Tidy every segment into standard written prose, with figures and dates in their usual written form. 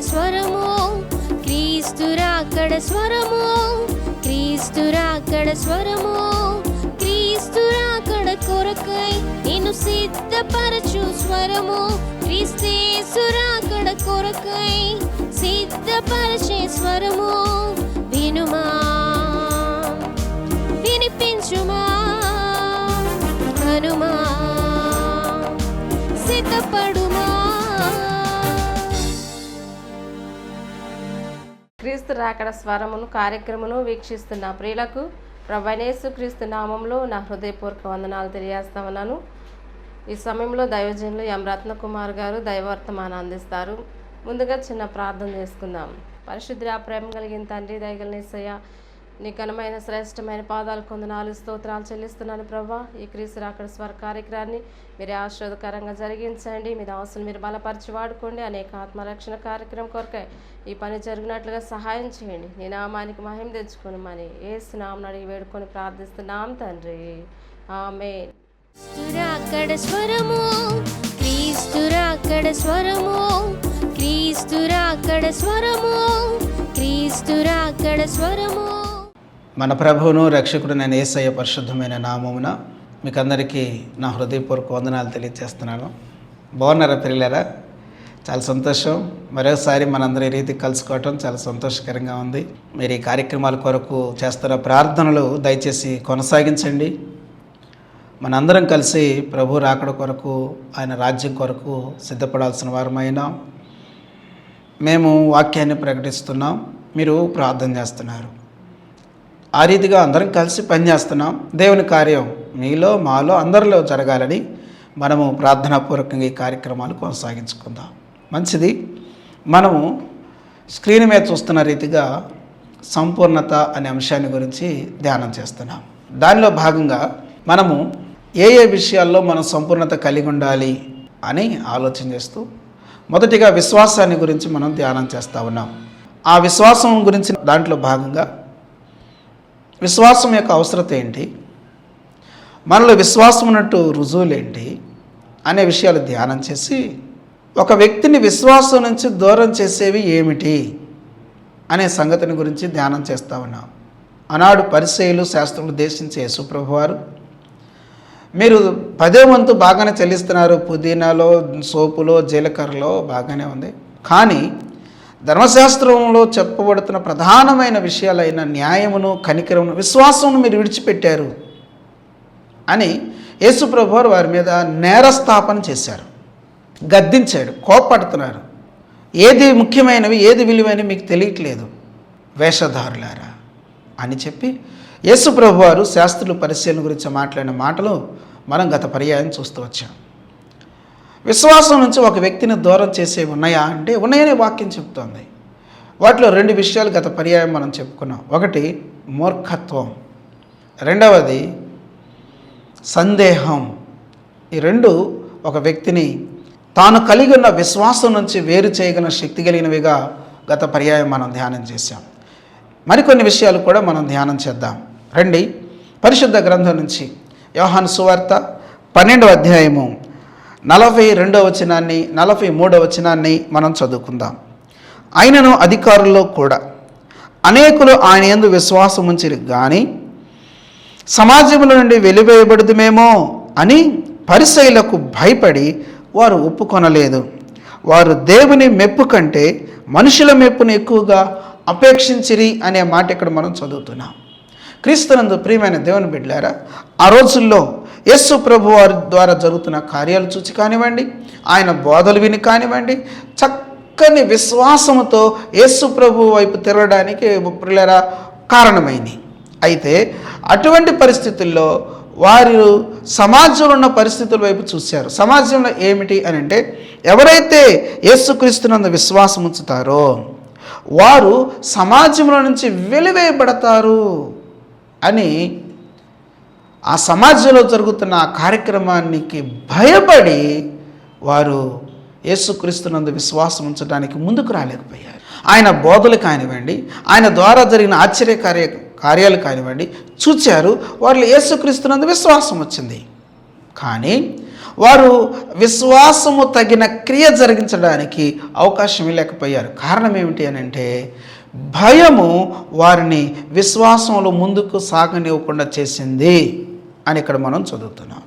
స్వరము, క్రీస్తు రాకడ స్వరము, క్రీస్తు రాకడ స్వరము, క్రీస్తు రాకడ కొరకై నిన్ను సిద్ధపరచు స్వరము, క్రీస్తు రాకడ కొరకై సిద్ధపరచే స్వరము. వినుమా, వినిపించుమా, కనుమా, సిద్ధపడుమా. క్రీస్తు రాకడ స్వరమును కార్యక్రమను వీక్షిస్తున్న ప్రియులకు ప్రభువైన యేసుక్రీస్తు నామంలో నా హృదయపూర్వక వందనాలు తెలియజేస్తా ఉన్నాను. ఈ సమయంలో దైవజనులు ఎం రత్నకుమార్ గారు దైవవర్తమానం అందిస్తారు. ముందుగా చిన్న ప్రార్థన చేసుకుందాం. పరిశుద్ధ ప్రేమ కలిగిన తండ్రి, దయగల యేసయ్య, నీ ఘనమైన శ్రేష్టమైన పాదాలు కొందనాలు స్తోత్రాలు చెల్లిస్తున్నాను ప్రభా. ఈ క్రీస్తు రాకడ స్వర కార్యక్రమాన్ని మీరే ఆశీర్వాదకరంగా జరిగించండి. మీ దాసులు మీరు బలపరిచి వాడుకోండి. అనేక ఆత్మరక్షణ కార్యక్రమం కొరకై ఈ పని జరిగినట్లుగా సహాయం చేయండి. నీ నామానికి మహిమ తెచ్చుకొని మని యేసు నామమున అడిగి వేడుకొని ప్రార్థిస్తున్నాం తండ్రి, ఆమేన్. రాకడ స్వరము, క్రీస్తు రాకడ స్వరము, క్రీస్తు రాకడ స్వరము, క్రీస్తు రాకడ స్వరము. మన ప్రభువును రక్షకుడునైన యేసయ్య పరిశుద్ధమైన నామమున మీకు అందరికీ నా హృదయపూర్వక వందనాలు తెలియజేస్తున్నాను. బాగున్నారా పిల్లరా? చాలా సంతోషం. మరోసారి మనందరం ఈ రీతికి కలుసుకోవటం చాలా సంతోషకరంగా ఉంది. మీరు ఈ కార్యక్రమాల కొరకు చేస్తున్న ప్రార్థనలు దయచేసి కొనసాగించండి. మనందరం కలిసి ప్రభు రాకడ కొరకు, ఆయన రాజ్యం కొరకు సిద్ధపడాల్సిన వారమైనా. మేము వాక్యాన్ని ప్రకటిస్తున్నాం, మీరు ప్రార్థన చేస్తున్నారు. ఆ రీతిగా అందరం కలిసి పనిచేస్తున్నాం. దేవుని కార్యం మీలో, మాలో, అందరిలో జరగాలని మనము ప్రార్థనాపూర్వకంగా ఈ కార్యక్రమాలు కొనసాగించుకుందాం. మంచిది. మనము స్క్రీన్ మీద చూస్తున్న రీతిగా సంపూర్ణత అనే అంశాన్ని గురించి ధ్యానం చేస్తున్నాం. దానిలో భాగంగా మనము ఏ విషయాల్లో మనం సంపూర్ణత కలిగి ఉండాలి అని ఆలోచన చేస్తూ మొదటిగా విశ్వాసాన్ని గురించి మనం ధ్యానం చేస్తూ ఉన్నాం. ఆ విశ్వాసం గురించి దాంట్లో భాగంగా విశ్వాసం యొక్క అవసరత ఏంటి, మనలో విశ్వాసం ఉన్నట్టు రుజువులేంటి అనే విషయాలు ధ్యానం చేసి ఒక వ్యక్తిని విశ్వాసం నుంచి దూరం చేసేవి ఏమిటి అనే సంగతిని గురించి ధ్యానం చేస్తూ ఉన్నాం. ఆనాడు పరిసయ్యులు శాస్త్రులు దేశించే యేసుప్రభువారు, మీరు 10వ వంతు బాగానే చెల్లిస్తున్నారు, పుదీనాలో, సోపులో, జీలకర్రలో బాగానే ఉంది, కానీ ధర్మశాస్త్రంలో చెప్పబడుతున్న ప్రధానమైన విషయాలైన న్యాయమును, కనికరమును, విశ్వాసమును మీరు విడిచిపెట్టారు అని యేసుప్రభువారు వారి మీద నేరస్థాపన చేశారు, గద్దించాడు, కోపడుతున్నారు. ఏది ముఖ్యమైనవి, ఏది విలువైనవి మీకు తెలియట్లేదు వేషధారులారా అని చెప్పి యేసుప్రభువారు శాస్త్రులు పరిశీలన గురించి మాట్లాడిన మాటలు మనం గత పర్యాయం చూస్తూ వచ్చాం. విశ్వాసం నుంచి ఒక వ్యక్తిని దూరం చేసేవి ఉన్నాయా అంటే ఉన్నాయనే వాక్యం చెప్తోంది. వాటిలో 2 విషయాలు గత పర్యాయం మనం చెప్పుకున్నాం. ఒకటి మూర్ఖత్వం, రెండవది సందేహం. ఈ 2 ఒక వ్యక్తిని తాను కలిగి ఉన్న విశ్వాసం నుంచి వేరు చేయగల శక్తి కలిగినవిగా గత పర్యాయం మనం ధ్యానం చేశాం. మరికొన్ని విషయాలు కూడా మనం ధ్యానం చేద్దాం. రండి, పరిశుద్ధ గ్రంథం నుంచి యోహాను సువార్త 12వ అధ్యాయము 42వ వచనాన్ని 43వ వచనాన్ని మనం చదువుకుందాం. ఆయనను అధికారుల్లో కూడా అనేకులు ఆయన యందు విశ్వాసం ఉంచిరి కానీ సమాజంలో నుండి వెలివేయబడుదుమేమో అని పరిసయ్యులకు భయపడి వారు ఒప్పుకొనలేదు. వారు దేవుని మెప్పు కంటే మనుషుల మెప్పును ఎక్కువగా అపేక్షించిరి అనే మాట ఇక్కడ మనం చదువుతున్నాం. క్రీస్తునందు ప్రియమైన దేవుని బిడ్డలారా, ఆ రోజుల్లో యేసు ప్రభు వారి ద్వారా జరుగుతున్న కార్యాలు చూసి కానివ్వండి, ఆయన బోధలు విని కానివ్వండి, చక్కని విశ్వాసముతో యేసు ప్రభు వైపు తిరగడానికి ప్రియులారా కారణమైంది. అయితే అటువంటి పరిస్థితుల్లో వారు సమాజంలో ఉన్న పరిస్థితుల వైపు చూశారు. సమాజంలో ఏమిటి అని అంటే, ఎవరైతే యేసుక్రీస్తునందు విశ్వాసం ఉంచుతారో వారు సమాజంలో నుంచి వెలివేయబడతారు అని ఆ సమాజంలో జరుగుతున్న ఆ కార్యక్రమానికి భయపడి వారు యేసుక్రీస్తునందు విశ్వాసం ఉంచడానికి ముందుకు రాలేకపోయారు. ఆయన బోధలు కానివ్వండి, ఆయన ద్వారా జరిగిన ఆశ్చర్య కార్యాలు కానివ్వండి చూచారు, వాళ్ళు యేసుక్రీస్తునందు విశ్వాసం వచ్చింది. కానీ వారు విశ్వాసము తగిన క్రియ జరిగించడానికి అవకాశం లేకపోయారు. కారణం ఏమిటి అని అంటే భయము వారిని విశ్వాసంలో ముందుకు సాగనివ్వకుండా చేసింది అని ఇక్కడ మనం చదువుతున్నాం.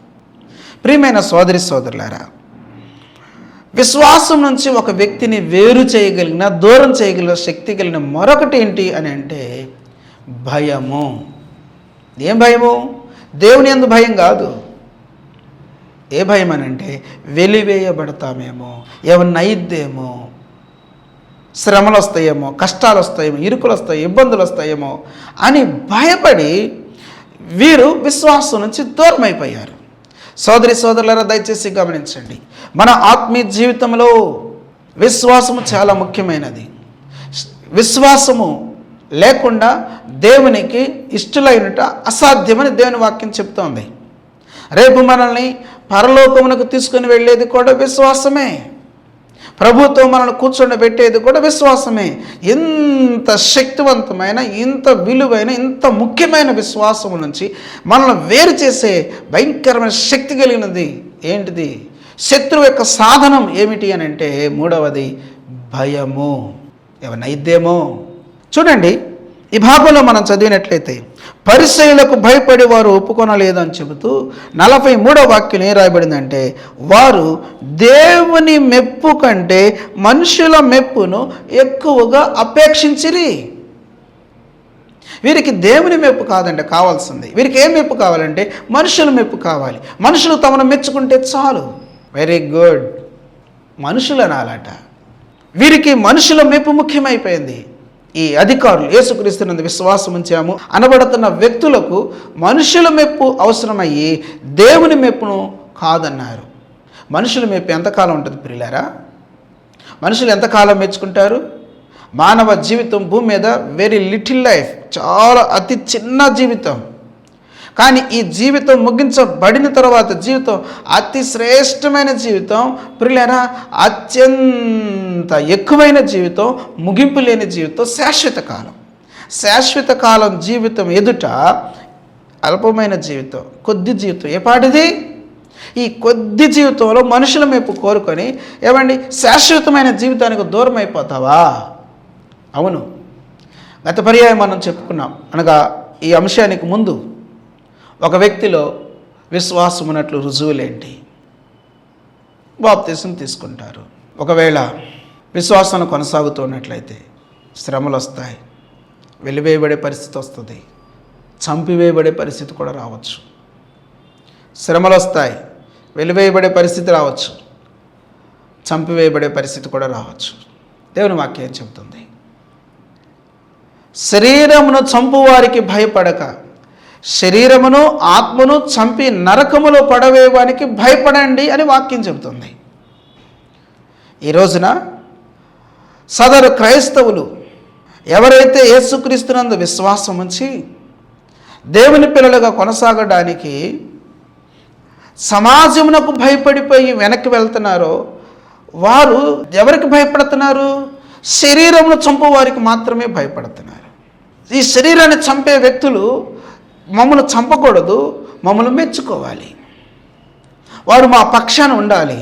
ప్రియమైన సోదరి సోదరులారా, విశ్వాసం నుంచి ఒక వ్యక్తిని వేరు చేయగలిగిన, దూరం చేయగలిగిన శక్తి కలిగిన మరొకటి ఏంటి అని అంటే భయము. ఏం భయము? దేవుని యందు భయం కాదు. ఏ భయం అని అంటే వెలివేయబడతామేమో, ఏమన్నా అయిద్దేమో, శ్రమలు వస్తాయేమో, కష్టాలు వస్తాయేమో, ఇరుకులు వస్తాయి, ఇబ్బందులు వస్తాయేమో అని భయపడి వీరు విశ్వాసం నుంచి దూరం అయిపోయారు. సోదరి సోదరులారా, దయచేసి గమనించండి, మన ఆత్మీయ జీవితంలో విశ్వాసము చాలా ముఖ్యమైనది. విశ్వాసము లేకుండా దేవునికి ఇష్టలైనట అసాధ్యమని దేవుని వాక్యం చెప్తోంది. రేపు మనల్ని పరలోకమునకు తీసుకుని వెళ్ళేది కూడా విశ్వాసమే. ప్రభుత్వం మనల్ని కూర్చోబెట్టేది కూడా విశ్వాసమే. ఇంత శక్తివంతమైన, ఇంత విలువైన, ఇంత ముఖ్యమైన విశ్వాసము నుంచి మనల్ని వేరు చేసే భయంకరమైన శక్తి కలిగినది ఏంటిది? శత్రువు యొక్క సాధనం ఏమిటి అని అంటే మూడవది భయము. ఏమన్నా అయిద్దేమో. చూడండి, ఈ భాగంలో మనం చదివినట్లయితే పరిసయ్యులకు భయపడి వారు ఒప్పుకొనలేదని చెబుతూ 43వ వాక్యం ఏం రాయబడిందంటే వారు దేవుని మెప్పు కంటే మనుషుల మెప్పును ఎక్కువగా అపేక్షించిరి. వీరికి దేవుని మెప్పు కాదంటే కావాల్సింది. వీరికి ఏం మెప్పు కావాలంటే మనుషుల మెప్పు కావాలి. మనుషులు తమను మెచ్చుకుంటే చాలు. Very good. మనుషులు అనాలట. వీరికి మనుషుల మెప్పు ముఖ్యమైపోయింది. ఈ అధికారులు యేసుక్రీస్తునందు విశ్వాసం ఉంచాము అనబడుతున్న వ్యక్తులకు మనుషుల మెప్పు అవసరమయ్యి దేవుని మెప్పును కాదన్నారు. మనుషుల మెప్పు ఎంతకాలం ఉంటుంది ప్రియులారా? మనుషులు ఎంతకాలం మెచ్చుకుంటారు? మానవ జీవితం భూమి మీద వెరీ లిటిల్ లైఫ్, చాలా అతి చిన్న జీవితం. కానీ ఈ జీవితం ముగించబడిన తర్వాత జీవితం అతి శ్రేష్టమైన జీవితం ప్రియులారా, అత్యంత ఎక్కువైన జీవితం, ముగింపు లేని జీవితం, శాశ్వత కాలం. శాశ్వత కాలం జీవితం ఎదుట అల్పమైన జీవితం, కొద్ది జీవితం ఏపాటిది? ఈ కొద్ది జీవితంలో మనుషుల మెప్పు కోరుకొని ఏమండి శాశ్వతమైన జీవితానికి దూరం అయిపోతావా? అవును. గత పర్యాయం మనం చెప్పుకున్నాం. అనగా ఈ అంశానికి ముందు ఒక వ్యక్తిలో విశ్వాసం ఉన్నట్లు రుజువులేంటి? బాప్తిసం తీసుకుంటారు. ఒకవేళ విశ్వాసం కొనసాగుతున్నట్లయితే శ్రమలు వస్తాయి, వెలివేయబడే పరిస్థితి వస్తుంది, చంపివేయబడే పరిస్థితి కూడా రావచ్చు. శ్రమలు వస్తాయి, వెలివేయబడే పరిస్థితి రావచ్చు, చంపివేయబడే పరిస్థితి కూడా రావచ్చు. దేవుని వాక్యం ఏం చెబుతుంది? శరీరమును చంపువారికి భయపడక శరీరమును ఆత్మను చంపి నరకములో పడవేయడానికి భయపడండి అని వాక్యం చెబుతుంది. ఈ రోజున సదరు క్రైస్తవులు ఎవరైతే యేసుక్రీస్తునందు విశ్వాసం ఉంచి దేవుని పిల్లలుగా కొనసాగడానికి సమాజమునకు భయపడిపోయి వెనక్కి వెళ్తున్నారో వారు ఎవరికి భయపడుతున్నారు? శరీరమును చంపు వారికి మాత్రమే భయపడుతున్నారు. ఈ శరీరాన్ని చంపే వ్యక్తులు మమ్మల్ని చంపకూడదు, మమ్మల్ని మెచ్చుకోవాలి, వారు మా పక్షాన ఉండాలి,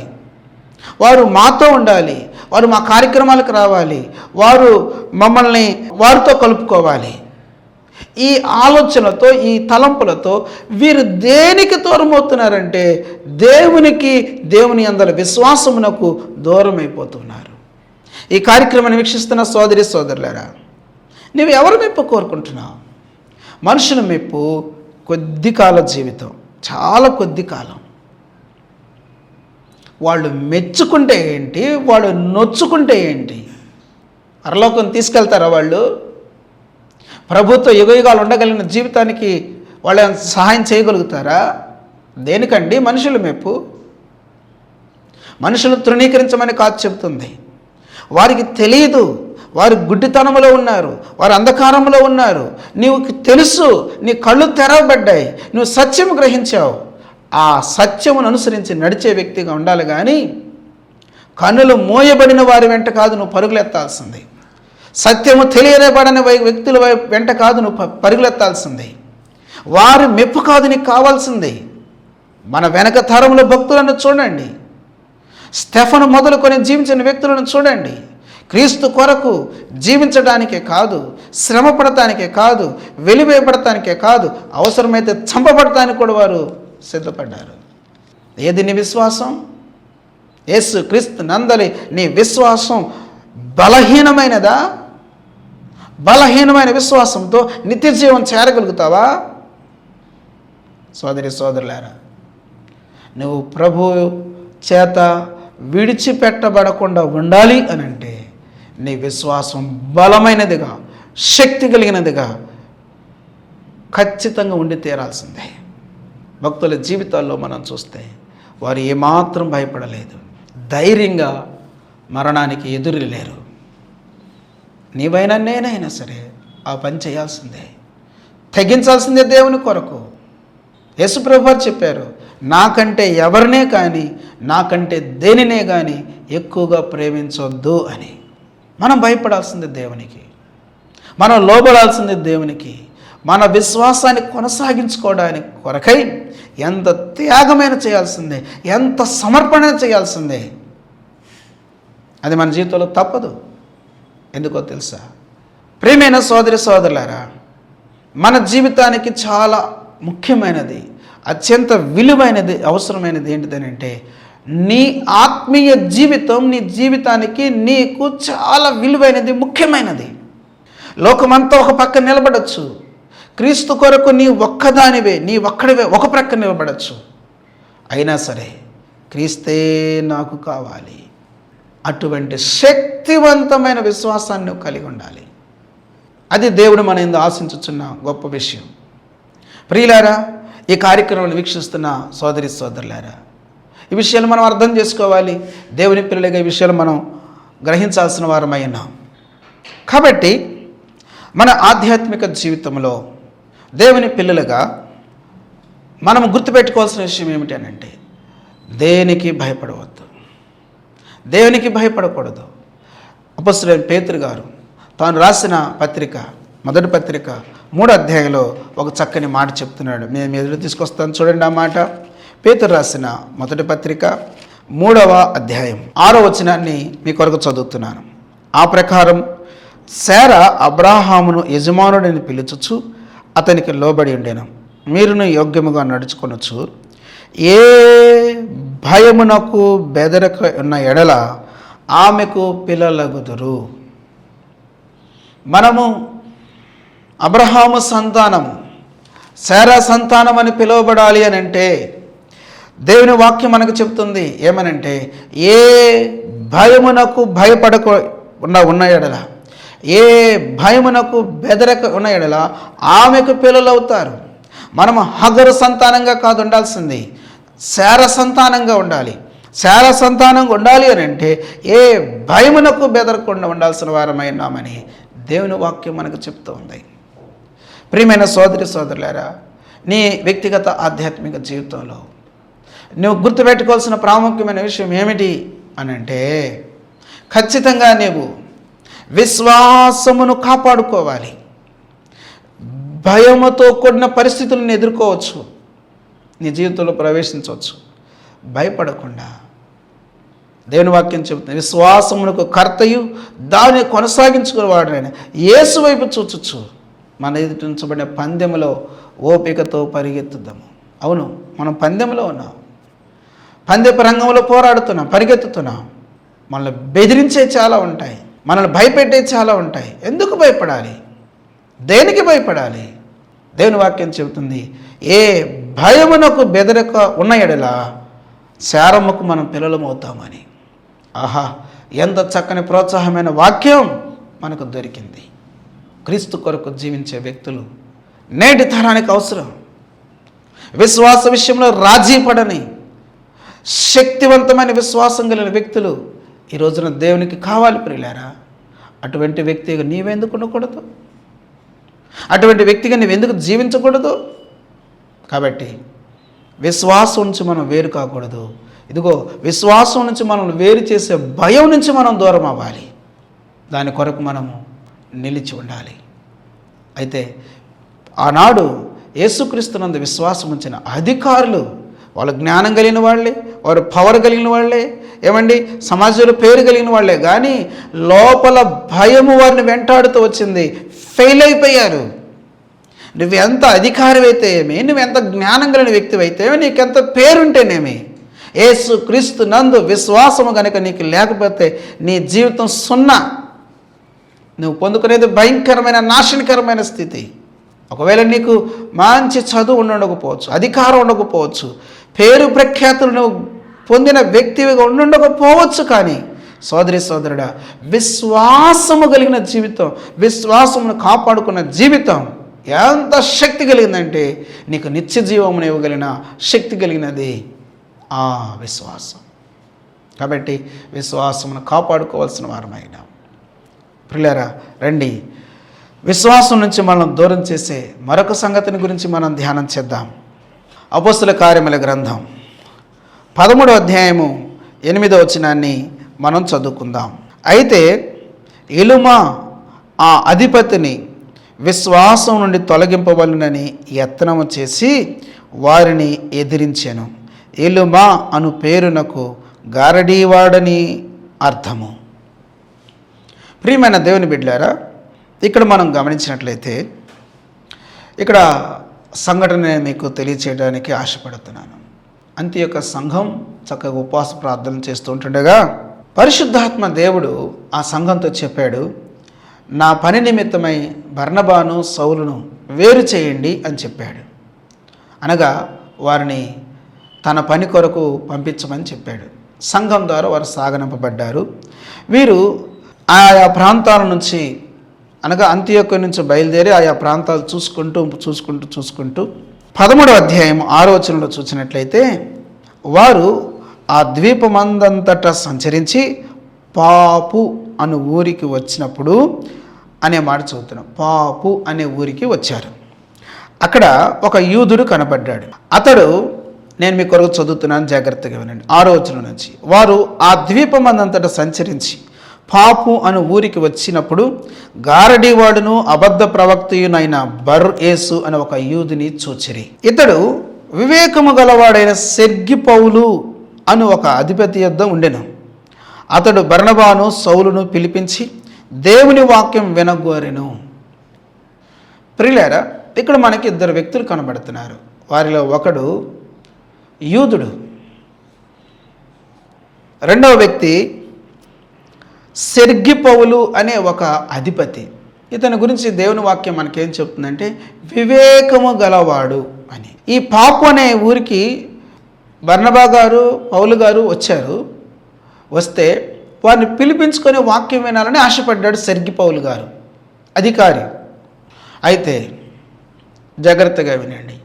వారు మాతో ఉండాలి, వారు మా కార్యక్రమాలకు రావాలి, వారు మమ్మల్ని వారితో కలుపుకోవాలి. ఈ ఆలోచనతో, ఈ తలంపులతో వీరు దేనికి దూరం అవుతున్నారంటే దేవునికి, దేవుని అందరి విశ్వాసమునకు దూరం అయిపోతున్నారు. ఈ కార్యక్రమాన్ని వీక్షిస్తున్న సోదరి సోదరులారా, నువ్వు ఎవరి మెప్పు కోరుకుంటున్నావు? మనుషుల మెప్పు కొద్ది కాల జీవితం, చాలా కొద్ది కాలం. వాళ్ళు మెచ్చుకుంటే ఏంటి, వాళ్ళు నొచ్చుకుంటే ఏంటి? పరలోకం తీసుకెళ్తారా వాళ్ళు? ప్రభుత్వ యుగయుగాలు ఉండగలిగిన జీవితానికి వాళ్ళు సహాయం చేయగలుగుతారా? దేనికండి మనుషుల మెప్పు? మనుషులు తృణీకరించమని కాదు చెబుతుంది. వారికి తెలియదు, వారు గుడ్డితనంలో ఉన్నారు, వారు అంధకారంలో ఉన్నారు. నీకు తెలుసు, నీ కళ్ళు తెరవబడ్డాయి, నువ్వు సత్యం గ్రహించావు. ఆ సత్యమును అనుసరించి నడిచే వ్యక్తిగా ఉండాలి. కానీ కన్నులు మోయబడిన వారి వెంట కాదు నువ్వు పరుగులెత్తాల్సింది. సత్యము తెలియబడని వ్యక్తుల వెంట కాదు నువ్వు పరుగులెత్తాల్సింది. వారి మెప్పు కాదు నీకు కావాల్సింది. మన వెనక తరముల భక్తులను చూడండి. స్టెఫను మొదలుకొని జీవించిన వ్యక్తులను చూడండి. క్రీస్తు కొరకు జీవించడానికే కాదు, శ్రమ పడటానికే కాదు, వెలివేయబడటానికే కాదు, అవసరమైతే చంపబడటానికి కూడా వారు సిద్ధపడ్డారు. ఏది నీ విశ్వాసం? యేసు క్రీస్తు నందలి నీ విశ్వాసం బలహీనమైనదా? బలహీనమైన విశ్వాసంతో నిత్య జీవం చేరగలుగుతావా? సోదరి సోదరులారా, నువ్వు ప్రభు చేత విడిచిపెట్టబడకుండా ఉండాలి అని అంటే నీ విశ్వాసం బలమైనదిగా, శక్తి కలిగినదిగా ఖచ్చితంగా ఉండి తీరాల్సిందే. భక్తుల జీవితాల్లో మనం చూస్తే వారు ఏమాత్రం భయపడలేదు, ధైర్యంగా మరణానికి ఎదురులేరు. నీవైనా నేనైనా సరే ఆ పని చేయాల్సిందే, తెగించాల్సిందే దేవుని కొరకు. యేసుప్రభు వారు చెప్పారు, నాకంటే ఎవరినే కానీ, నాకంటే దేనినే కానీ ఎక్కువగా ప్రేమించొద్దు అని. మనం భయపడాల్సిందే దేవునికి, మనం లోబడాల్సిందే దేవునికి. మన విశ్వాసాన్ని కొనసాగించుకోవడానికి కొరకై ఎంత త్యాగమైన చేయాల్సిందే, ఎంత సమర్పణ చేయాల్సిందే. అది మన జీవితంలో తప్పదు. ఎందుకో తెలుసా? ప్రియమైన సోదరి సోదరులారా, మన జీవితానికి చాలా ముఖ్యమైనది, అత్యంత విలువైనది, అవసరమైనది ఏంటిదనంటే నీ ఆత్మీయ జీవితం. నీ జీవితానికి నీకు చాలా విలువైనది, ముఖ్యమైనది. లోకమంతా ఒక పక్క నిలబడచ్చు, క్రీస్తు కొరకు నీ ఒక్కదానివే, నీ ఒక్కడివే ఒక ప్రక్క నిలబడచ్చు. అయినా సరే క్రీస్తే నాకు కావాలి, అటువంటి శక్తివంతమైన విశ్వాసాన్ని నువ్వు కలిగి ఉండాలి. అది దేవుడు మన యందు ఆశించుచున్న గొప్ప విషయం. ప్రియులారా, ఈ కార్యక్రమాన్ని వీక్షిస్తున్న సోదరి సోదరులారా, ఈ విషయాలు మనం అర్థం చేసుకోవాలి. దేవుని పిల్లలుగా ఈ విషయాలు మనం గ్రహించాల్సిన వారమై ఉన్నాం. కాబట్టి మన ఆధ్యాత్మిక జీవితంలో దేవుని పిల్లలుగా మనం గుర్తుపెట్టుకోవాల్సిన విషయం ఏమిటి అని అంటే, దేనికి భయపడవద్దు, దేవునికి భయపడకూడదు. అపొస్తలుడైన పేతురు గారు తాను రాసిన పత్రిక, మొదటి పత్రిక 3వ అధ్యాయంలో ఒక చక్కని మాట చెప్తున్నాడు. మేము ఎదురు తీసుకొస్తాను, చూడండి ఆ మాట. పేతురు రాసిన మొదటి పత్రిక 3వ అధ్యాయం 6వ వచనాన్ని మీ కొరకు చదువుతున్నాను. ఆ ప్రకారం శారా అబ్రాహామును యజమానుడిని పిలుచుచు అతనికి లోబడి ఉండెను. మీరును యోగ్యముగా నడుచుకొనొచ్చు, ఏ భయమునకు బెదరక ఉన్న ఎడల ఆమెకు పిల్లలగుదురు. మనము అబ్రహాము సంతానము, శారా సంతానం అని పిలువబడాలి అని అంటే దేవుని వాక్యం మనకు చెప్తుంది ఏమనంటే, ఏ భయమునకు భయపడక ఉన్న ఎడల, ఏ భయమునకు బెదరక ఉన్న ఎడల ఆమెకు పిల్లలు అవుతారు. మనము హగరు సంతానంగా కాదు ఉండాల్సింది, శారా సంతానంగా ఉండాలి. శారా సంతానంగా ఉండాలి అని అంటే ఏ భయమునకు బెదరకుండా ఉండాల్సిన వారమైనామని దేవుని వాక్యం మనకు చెప్తూ ఉంది. ప్రియమైన సోదరి సోదరులారా, నీ వ్యక్తిగత ఆధ్యాత్మిక జీవితంలో నువ్వు గుర్తుపెట్టుకోవాల్సిన ప్రాముఖ్యమైన విషయం ఏమిటి అని అంటే, ఖచ్చితంగా నీవు విశ్వాసమును కాపాడుకోవాలి. భయముతో కూడిన పరిస్థితులను ఎదుర్కోవచ్చు, నీ జీవితంలో ప్రవేశించవచ్చు. భయపడకుండా దేవుని వాక్యం చెబుతుంది, విశ్వాసమునకు కర్తయు దాన్ని కొనసాగించుకునేవాడైన యేసు వైపు చూచొచ్చు. మన ఎదుటి ఉంచబడిన పందెములో ఓపికతో పరిగెత్తుదాము. అవును, మనం పందెంలో ఉన్నాం, పందెపు రంగంలో పోరాడుతున్నాం, పరిగెత్తుతున్నాం. మనల్ని బెదిరించే చాలా ఉంటాయి, మనల్ని భయపెట్టే చాలా ఉంటాయి. ఎందుకు భయపడాలి? దేనికి భయపడాలి? దేవుని వాక్యం చెబుతుంది, ఏ భయమునకు బెదరక ఉన్న ఎడల శారమ్మకు మనం పిల్లలమవుతామని. ఆహా, ఎంత చక్కని ప్రోత్సాహమైన వాక్యం మనకు దొరికింది. క్రీస్తు కొరకు జీవించే వ్యక్తులు నేటి తరానికి అవసరం. విశ్వాస విషయంలో రాజీ పడని శక్తివంతమైన విశ్వాసం కలిగిన వ్యక్తులు ఈ రోజున దేవునికి కావాలి ప్రియులారా. అటువంటి వ్యక్తిగా నీవెందుకు ఉండకూడదు? అటువంటి వ్యక్తిగా నీవెందుకు జీవించకూడదు? కాబట్టి విశ్వాసం నుంచి మనం వేరు కాకూడదు. ఇదిగో, విశ్వాసం నుంచి మనం వేరు చేసే భయం నుంచి మనం దూరం అవ్వాలి. దాని కొరకు మనము నిలిచి ఉండాలి. అయితే ఆనాడు యేసుక్రీస్తునందు విశ్వాసం ఉంచిన అధికారులు వాళ్ళు జ్ఞానం కలిగిన వాళ్ళే, వారు పవర్ కలిగిన వాళ్ళే, ఏమండి సమాజంలో పేరు కలిగిన వాళ్ళే, కానీ లోపల భయము వారిని వెంటాడుతూ వచ్చింది. ఫెయిల్ అయిపోయారు. నువ్వెంత అధికారమైతే ఏమి, నువ్వెంత జ్ఞానం కలిగిన వ్యక్తివైతే ఏమి, నీకెంత పేరుంటేనేమి, యేసు క్రీస్తు నందు విశ్వాసము కనుక నీకు లేకపోతే నీ జీవితం సున్నా. నువ్వు పొందుకునేది భయంకరమైన నాశనకరమైన స్థితి. ఒకవేళ నీకు మంచి చదువు ఉండకపోవచ్చు, అధికారం ఉండకపోవచ్చు, పేరు ప్రఖ్యాతులు నువ్వు పొందిన వ్యక్తిగా ఉండకపోవచ్చు, కానీ సోదరి సోదరుడా, విశ్వాసము కలిగిన జీవితం, విశ్వాసమును కాపాడుకున్న జీవితం ఎంత శక్తి కలిగిందంటే నీకు నిత్య జీవమును ఇవ్వగలిగిన శక్తి కలిగినది ఆ విశ్వాసం. కాబట్టి విశ్వాసమును కాపాడుకోవాల్సిన వారమైన ప్రియులారా, రండి విశ్వాసం నుంచి మనం దూరం చేసే మరొక సంగతిని గురించి మనం ధ్యానం చేద్దాం. అపోస్తుల కార్యముల గ్రంథం 13వ అధ్యాయము 8వ వచనాన్ని మనం చదువుకుందాం. అయితే ఎలుమా ఆ అధిపతిని విశ్వాసం నుండి తొలగింపవలనని యత్నము చేసి వారిని ఎదిరించెను. ఎలుమా అను పేరునకు గారడీవాడని అర్థము. ప్రియమైన దేవుని బిడ్డలారా, ఇక్కడ మనం గమనించినట్లయితే ఇక్కడ సంఘటన మీకు తెలియచేయడానికి ఆశపడుతున్నాను. అంత్యొక్క సంఘం చక్కగా ఉపవాస ప్రార్థనలు చేస్తూ ఉంటుండగా పరిశుద్ధాత్మ దేవుడు ఆ సంఘంతో చెప్పాడు, నా పని నిమిత్తమై బర్నబాను సౌలును వేరు చేయండి అని చెప్పాడు. అనగా వారిని తన పని కొరకు పంపించమని చెప్పాడు. సంఘం ద్వారా వారు సాగనంపబడ్డారు. వీరు ఆయా ప్రాంతాల నుంచి, అనగా అంత్యొక్క నుంచి బయలుదేరి ఆయా ప్రాంతాలు చూసుకుంటూ 13వ అధ్యాయం 6వ వచనంలో చూసినట్లయితే వారు ఆ ద్వీపమందంతటా సంచరించి పాపు అను ఊరికి వచ్చినప్పుడు అనే మాట చదువుతున్నాం. పాపు అనే ఊరికి వచ్చారు. అక్కడ ఒక యూదుడు కనబడ్డాడు. అతడు, నేను మీ కొరకు చదువుతున్నాను, జాగ్రత్తగా వినండి. 6వ వచనం నుంచి, వారు ఆ ద్వీపమందంతటా సంచరించి పాపు అను ఊరికి వచ్చినప్పుడు గారడీవాడును అబద్ధ ప్రవక్తయునైన బర్-యేసు అనే ఒక యూదుని చూచిరి. ఇతడు వివేకము గలవాడైన సెర్గి పౌలు అను ఒక అధిపతి యొద్ద ఉండెను. అతడు బర్నబాను సౌలును పిలిపించి దేవుని వాక్యం వినగోరెను. ప్రియులారా, ఇక్కడ మనకి ఇద్దరు వ్యక్తులు కనబడుతున్నారు. వారిలో ఒకడు యూదుడు, రెండవ వ్యక్తి సెర్గి పౌలు అనే ఒక అధిపతి. ఇతని గురించి దేవుని వాక్యం మనకేం చెప్తుందంటే వివేకము గలవాడు అని. ఈ పాపు అనే ఊరికి బర్నబా గారు పౌలు గారు వచ్చారు. వస్తే వారిని పిలిపించుకొని వాక్యం వినాలని ఆశపడ్డాడు సెర్గి పౌలు గారు, అధికారి. అయితే జాగ్రత్తగా వినండి,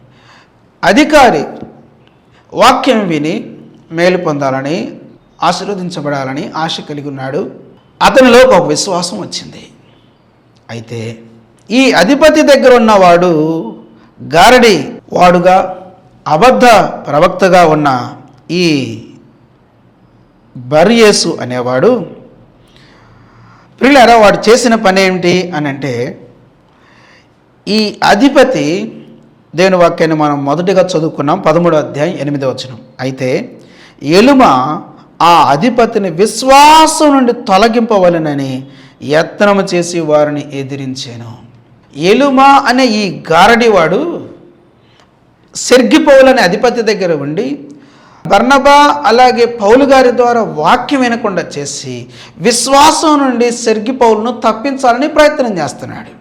అధికారి వాక్యం విని మేలు పొందాలని, ఆశీర్వదించబడాలని ఆశ కలిగి ఉన్నాడు. అతనిలో ఒక విశ్వాసం వచ్చింది. అయితే ఈ అధిపతి దగ్గర ఉన్నవాడు గారడి వాడుగా, అబద్ధ ప్రవక్తగా ఉన్న ఈ బర్-యేసు అనేవాడు, ప్రియులారా, వాడు చేసిన పని ఏమిటి అని అంటే, ఈ అధిపతి దేవుని వాక్యాన్ని మనం మొదటిగా చదువుకున్నాం, 13వ అధ్యాయం 8వ వచనం. అయితే ఎలుమా ఆ అధిపతిని విశ్వాసం నుండి తొలగింపవలనని యత్నము చేసి వారిని ఎదిరించాను. ఎలుమా అనే ఈ గారడివాడు సెర్గి పౌలు అనే అధిపతి దగ్గర ఉండి బర్నబా అలాగే పౌలు గారి ద్వారా వాక్యం వినకుండా చేసి విశ్వాసం నుండి సెర్గి పౌలును తప్పించాలని ప్రయత్నం చేస్తున్నాడు.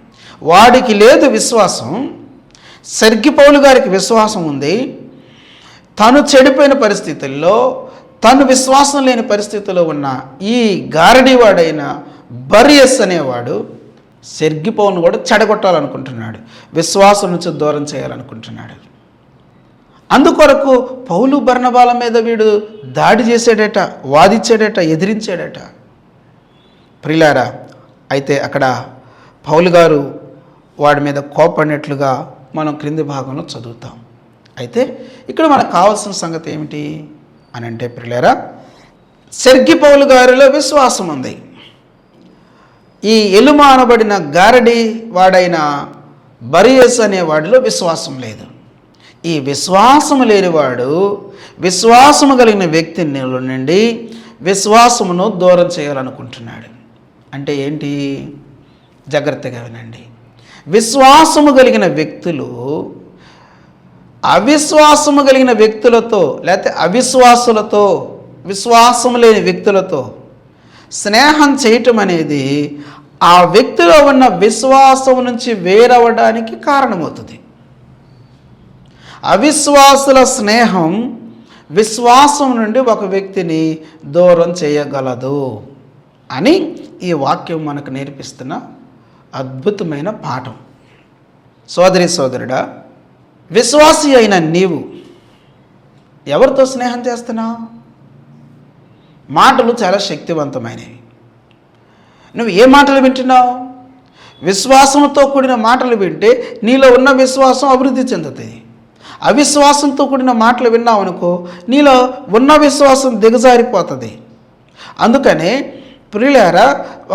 వాడికి లేదు విశ్వాసం, సెర్గి పౌలు గారికి విశ్వాసం ఉంది. తను చెడిపోయిన పరిస్థితుల్లో, తను విశ్వాసం లేని పరిస్థితిలో ఉన్న ఈ గారడివాడైన బర్-యేసు అనేవాడు సెర్గి పౌలును కూడా చెడగొట్టాలనుకుంటున్నాడు, విశ్వాసం నుంచి దూరం చేయాలనుకుంటున్నాడు. అందుకొరకు పౌలు బర్నబాల మీద వీడు దాడి చేసాడట, వాదించాడట, ఎదిరించాడట. ప్రియులారా, అయితే అక్కడ పౌలు గారు వాడి మీద కోపడినట్లుగా మనం క్రింది భాగంలో చదువుతాం. అయితే ఇక్కడ మనకు కావాల్సిన సంగతి ఏమిటి అని అంటే, ప్రియులారా, సెర్గి పౌలు గారిలో విశ్వాసం ఉంది. ఈ ఎలుమా అనబడిన గారడి వాడైన బర్-యేసు అనే వాడిలో విశ్వాసం లేదు. ఈ విశ్వాసం లేనివాడు విశ్వాసము కలిగిన వ్యక్తి నీలో నుండి విశ్వాసమును దూరం చేయాలనుకుంటున్నాడు. అంటే ఏంటి? జాగ్రత్తగా వినండి. విశ్వాసము కలిగిన వ్యక్తులు అవిశ్వాసము కలిగిన వ్యక్తులతో, లేకపోతే అవిశ్వాసులతో, విశ్వాసము లేని వ్యక్తులతో స్నేహం చేయటం అనేది ఆ వ్యక్తిలో ఉన్న విశ్వాసం నుంచి వేరవడానికి కారణమవుతుంది. అవిశ్వాసుల స్నేహం విశ్వాసం నుండి ఒక వ్యక్తిని దూరం చేయగలదు అని ఈ వాక్యం మనకు నేర్పిస్తున్న అద్భుతమైన పాఠం. సోదరి సోదరుడా, విశ్వాసి అయిన నీవు ఎవరితో స్నేహం చేస్తున్నావు? మాటలు చాలా శక్తివంతమైనవి. నువ్వు ఏ మాటలు వింటున్నావు? విశ్వాసంతో కూడిన మాటలు వింటే నీలో ఉన్న విశ్వాసం అభివృద్ధి చెందుతుంది. అవిశ్వాసంతో కూడిన మాటలు విన్నావు అనుకో, నీలో ఉన్న విశ్వాసం దిగజారిపోతుంది. అందుకనే ప్రియులారా,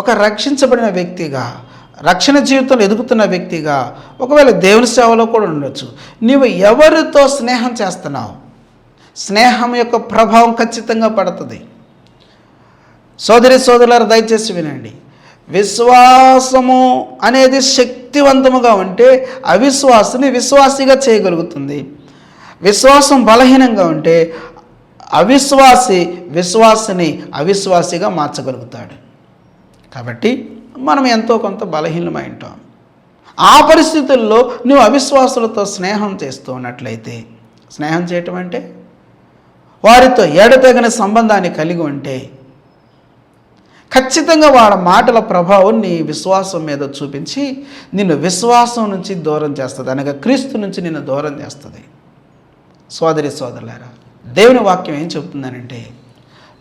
ఒక రక్షించబడిన వ్యక్తిగా, రక్షణ జీవితంలో ఎదుగుతున్న వ్యక్తిగా, ఒకవేళ దేవుని సేవలో కూడా ఉండొచ్చు, నీవు ఎవరితో స్నేహం చేస్తున్నావు? స్నేహం యొక్క ప్రభావం ఖచ్చితంగా పడుతుంది. సోదరి సోదరులారా, దయచేసి వినండి. విశ్వాసము అనేది శక్తివంతముగా ఉంటే అవిశ్వాసిని విశ్వాసిగా చేయగలుగుతుంది. విశ్వాసం బలహీనంగా ఉంటే విశ్వాసిని అవిశ్వాసిగా మార్చగలుగుతాడు. కాబట్టి మనం ఎంతో కొంత బలహీనమై ఉంటాం. ఆ పరిస్థితుల్లో నువ్వు అవిశ్వాసులతో స్నేహం చేస్తూ ఉన్నట్లయితే, స్నేహం చేయటం అంటే వారితో ఎడతెగని సంబంధాన్ని కలిగి ఉంటే ఖచ్చితంగా వాళ్ళ మాటల ప్రభావం నీ విశ్వాసం మీద చూపించి నిన్ను విశ్వాసం నుంచి దూరం చేస్తుంది, అనగా క్రీస్తు నుంచి నిన్ను దూరం చేస్తుంది. సోదరి సోదరులారా, దేవుని వాక్యం ఏం చెబుతుందనంటే,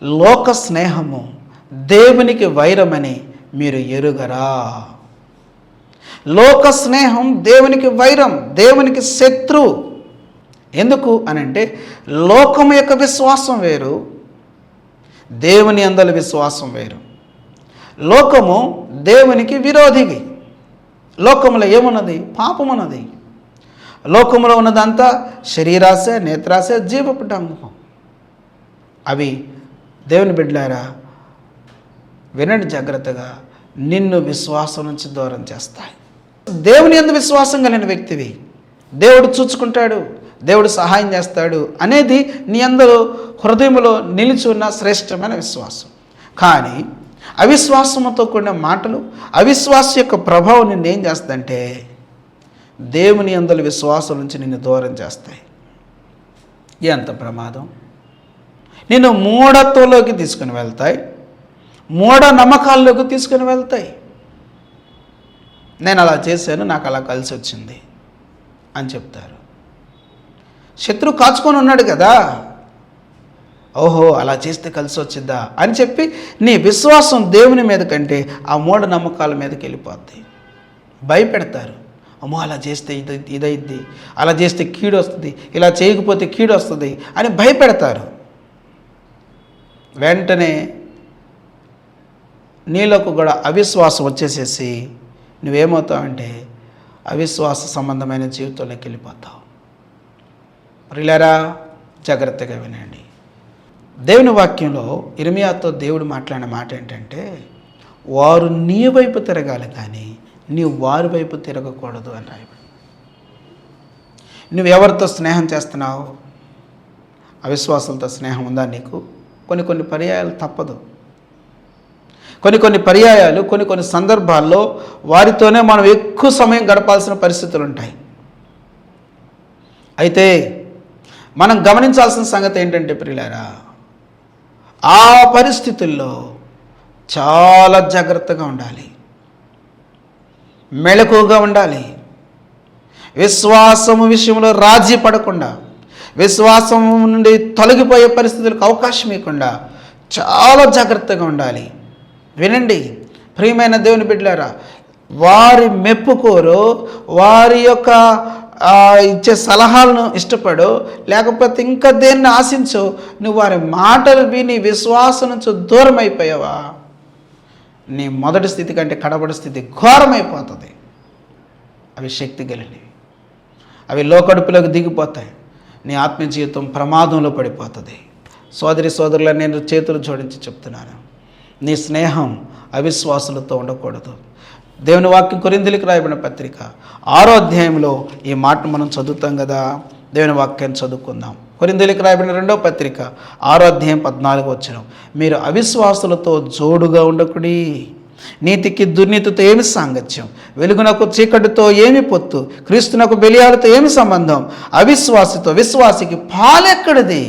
లోక స్నేహము దేవునికి వైరమని మీరు ఎరుగరా. లోక స్నేహం దేవునికి వైరం, దేవునికి శత్రు. ఎందుకు అనంటే, లోకము యొక్క విశ్వాసం వేరు, దేవుని యందలి విశ్వాసం వేరు. లోకము దేవునికి విరోధికి. లోకములో ఏమున్నది? పాపమున్నది. లోకములో ఉన్నదంతా శరీరాశ, నేత్రాశ, జీవపు డంబం. అవి దేవుని బిడ్డలారా వినండి జాగ్రత్తగా, నిన్ను విశ్వాసం నుంచి దూరం చేస్తాయి. దేవుని యందు విశ్వాసం కలిగిన వ్యక్తివి, దేవుడు చూచుకుంటాడు, దేవుడు సహాయం చేస్తాడు అనేది నీ అందరూ హృదయంలో నిలిచి ఉన్న శ్రేష్టమైన విశ్వాసం. కానీ అవిశ్వాసంతో కూడిన మాటలు, అవిశ్వాస యొక్క ప్రభావం నిన్ను ఏం చేస్తుందంటే దేవుని యందలి విశ్వాసం నుంచి నిన్ను దూరం చేస్తాయి. ఎంత ప్రమాదం! నిన్ను మూఢత్వంలోకి తీసుకుని వెళ్తాయి, మూఢ నమ్మకాల్లోకి తీసుకుని వెళ్తాయి. నేను అలా చేశాను, నాకు అలా కలిసి వచ్చింది అని చెప్తారు. శత్రువు కాచుకొని ఉన్నాడు కదా, ఓహో అలా చేస్తే కలిసి వచ్చిద్దా అని చెప్పి నీ విశ్వాసం దేవుని మీద కంటే ఆ మూఢ నమ్మకాల మీదకి వెళ్ళిపోద్ది. భయపెడతారు, అమ్మో అలా చేస్తే ఇదైద్ది, అలా చేస్తే కీడు వస్తుంది, ఇలా చేయకపోతే కీడు వస్తుంది అని భయపెడతారు. వెంటనే నీలోకి కూడా అవిశ్వాసం వచ్చేసేసి నువ్వేమవుతావంటే అవిశ్వాస సంబంధమైన జీవితంలోకి వెళ్ళిపోతావు. ప్రియులారా, జాగ్రత్తగా వినండి. దేవుని వాక్యంలో ఇర్మియాతో దేవుడు మాట్లాడిన మాట ఏంటంటే, వారు నీ వైపు తిరగాలి కానీ నీవు వారి వైపు తిరగకూడదు అని రాయబడి. నువ్వు ఎవరితో స్నేహం చేస్తున్నావు? అవిశ్వాసులతో స్నేహం ఉందా నీకు? కొన్ని పర్యాయాలు తప్పదు. కొన్ని పర్యాయాలు కొన్ని సందర్భాల్లో వారితోనే మనం ఎక్కువ సమయం గడపాల్సిన పరిస్థితులు ఉంటాయి. అయితే మనం గమనించాల్సిన సంగతి ఏంటంటే ప్రియులారా, ఆ పరిస్థితుల్లో చాలా జాగ్రత్తగా ఉండాలి, మెలకువగా ఉండాలి. విశ్వాసము విషయంలో రాజీ పడకుండా, విశ్వాసం నుండి తొలగిపోయే పరిస్థితులకు అవకాశం ఇవ్వకుండా చాలా జాగ్రత్తగా ఉండాలి. వినండి ప్రియమైన దేవుని బిడ్డలారా, వారి మెప్పుకోరు, వారి యొక్క ఇచ్చే సలహాలను ఇష్టపడు, లేకపోతే ఇంకా దేన్ని ఆశించు, నువ్వు వారి మాటలు విని విశ్వాసం నుంచి దూరం అయిపోయావా, నీ మొదటి స్థితి కంటే కడబడి స్థితి ఘోరమైపోతుంది. అవి శక్తి కలిగినవి, అవి లోకడుపులోకి దిగిపోతాయి. నీ ఆత్మీయ జీవితం ప్రమాదంలో పడిపోతుంది. సోదరి సోదరులను నేను చేతులు జోడించి చెప్తున్నాను, నీ స్నేహం అవిశ్వాసులతో ఉండకూడదు. దేవుని వాక్యం కొరింథీయులకు రాయబడిన పత్రిక 6వ అధ్యాయంలో ఈ మాట మనం చదువుతాం కదా. దేవుని వాక్యాన్ని చదువుకుందాం. కొరింథీయులకు రాయబడిన 2వ పత్రిక 6వ అధ్యాయం 14వ వచనం, మీరు అవిశ్వాసులతో జోడుగా ఉండకుడి. నీతికి దుర్నీతితో ఏమి సాంగత్యం? వెలుగునకు చీకటితో ఏమి పొత్తు? క్రీస్తునకు బెలియాలతో ఏమి సంబంధం? అవిశ్వాసితో విశ్వాసికి పాలెక్కడిది?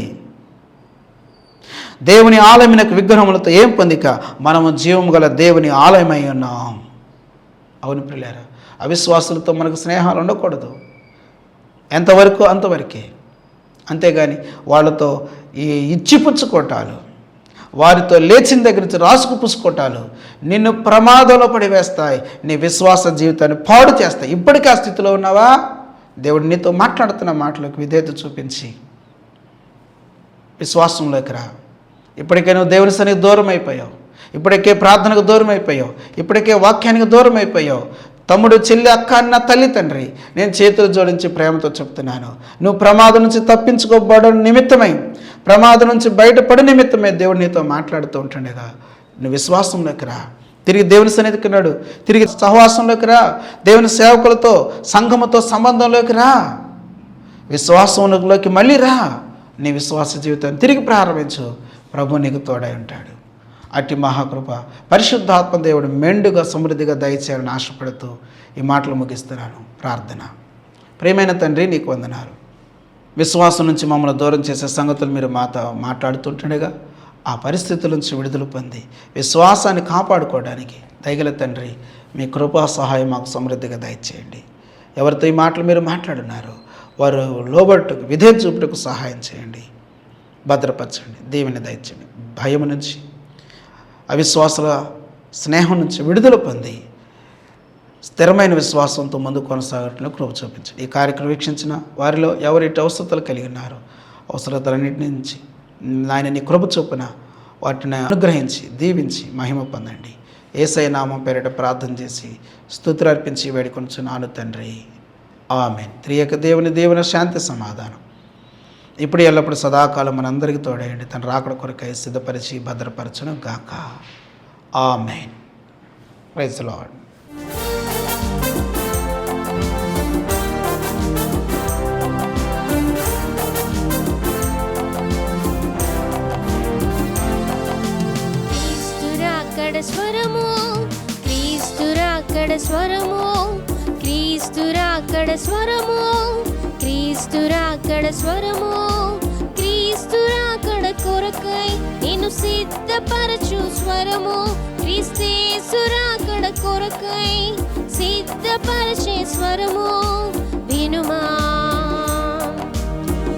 దేవుని ఆలయమునకు విగ్రహములతో ఏం పొందిక? మనము జీవము గల దేవుని ఆలయమై ఉన్నాం. అవును ప్రియులారా, అవిశ్వాసులతో మనకు స్నేహాలు ఉండకూడదు. ఎంతవరకు అంతవరకే. అంతేగాని వాళ్ళతో ఈ ఇచ్చిపుచ్చుకోటాలు, వారితో లేచిన దగ్గర నుంచి రాసుకు పుచ్చుకోటాలు నిన్ను ప్రమాదంలో పడివేస్తాయి. నీ విశ్వాస జీవితాన్ని పాడు చేస్తాయి. ఇప్పటికీ ఆ స్థితిలో ఉన్నావా? దేవుడు నీతో మాట్లాడుతున్న మాటలకు విధేయత చూపించి విశ్వాసంలోకి రా. ఇప్పటికే నువ్వు దేవుని సన్నిధికి దూరం అయిపోయావు. ఇప్పటికే ప్రార్థనకు దూరం అయిపోయావు. ఇప్పటికే వాక్యానికి దూరం అయిపోయావు. తమ్ముడు, చెల్లి, అక్క, అన్న, తల్లి, తండ్రి, నేను చేతులు జోడించి ప్రేమతో చెప్తున్నాను, నువ్వు ప్రమాదం నుంచి తప్పించుకోబడడం నిమిత్తమై, ప్రమాదం నుంచి బయటపడి నిమిత్తమే దేవుడు నీతో మాట్లాడుతూ ఉంటుండగా నువ్వు విశ్వాసంలోకి రా. తిరిగి దేవుని సన్నిధికి నాడు, తిరిగి సహవాసంలోకి రా. దేవుని సేవకులతో, సంఘముతో సంబంధంలోకి రా. విశ్వాసంలోకి మళ్ళీ రా. నీ విశ్వాస జీవితాన్ని తిరిగి ప్రారంభించు. ప్రభు నీకు తోడై ఉంటాడు. అట్టి మహాకృప పరిశుద్ధాత్మ దేవుడు మెండుగా సమృద్ధిగా దయచేయాలని ఆశపడుతూ ఈ మాటలు ముగిస్తున్నాను. ప్రార్థన. ప్రియమైన తండ్రి, నీకు వందనాలు. విశ్వాసం నుంచి మమ్మల్ని దూరం చేసే సంగతులు మీరు మాతో మాట్లాడుతుంటుండగా ఆ పరిస్థితుల నుంచి విడుదల పొంది విశ్వాసాన్ని కాపాడుకోవడానికి దయగల తండ్రి మీ కృపా సహాయం మాకు సమృద్ధిగా దయచేయండి. ఎవరితో ఈ మాటలు మీరు మాట్లాడున్నారో వారు లోబట్టుకు విధేయత చూపుటకు సహాయం చేయండి. భద్రపరచండి, దీవెన దయచేయండి. భయం నుంచి, అవిశ్వాసాల స్నేహం నుంచి విడుదల పొంది స్థిరమైన విశ్వాసంతో ముందు కొనసాగటంలో కృప చూపించండి. ఈ కార్యక్రమం వీక్షించిన వారిలో ఎవరి అవసరతలు కలిగి ఉన్నారో అవసరతలన్నింటి నుంచి ఆయన నీ కృప చొప్పున వాటిని అనుగ్రహించి దీవించి మహిమ పొందండి. యేసయ్య నామం పేరిట ప్రార్థన చేసి స్తుతులు అర్పించి వేడుకొనుచున్నాను తండ్రి. ఆమేన్. త్రియక దేవుని దేవుని శాంతి సమాధానం ఇప్పుడు ఎల్లప్పుడు సదాకాలం మనందరికీ తోడేయండి. తన రాకడ కొరకై సిద్ధపరిచి భద్రపరచును గాక. ఆమేన్. Praise the lord. స్వరము క్రీస్తురాకడ స్వరము, క్రీస్తురాకడ స్వరము, క్రీస్తురాకడ స్వరము, క్రీస్తురాకడ కొరకై నిన్ను సిద్ధపరచు స్వరము, క్రీస్తేసురాకడ కొరకై సిద్ధపరచే స్వరము. వినుమా,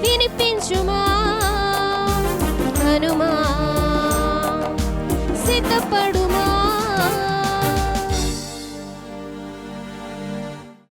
వినిపించుమా, హనుమా, సిద్ధపడు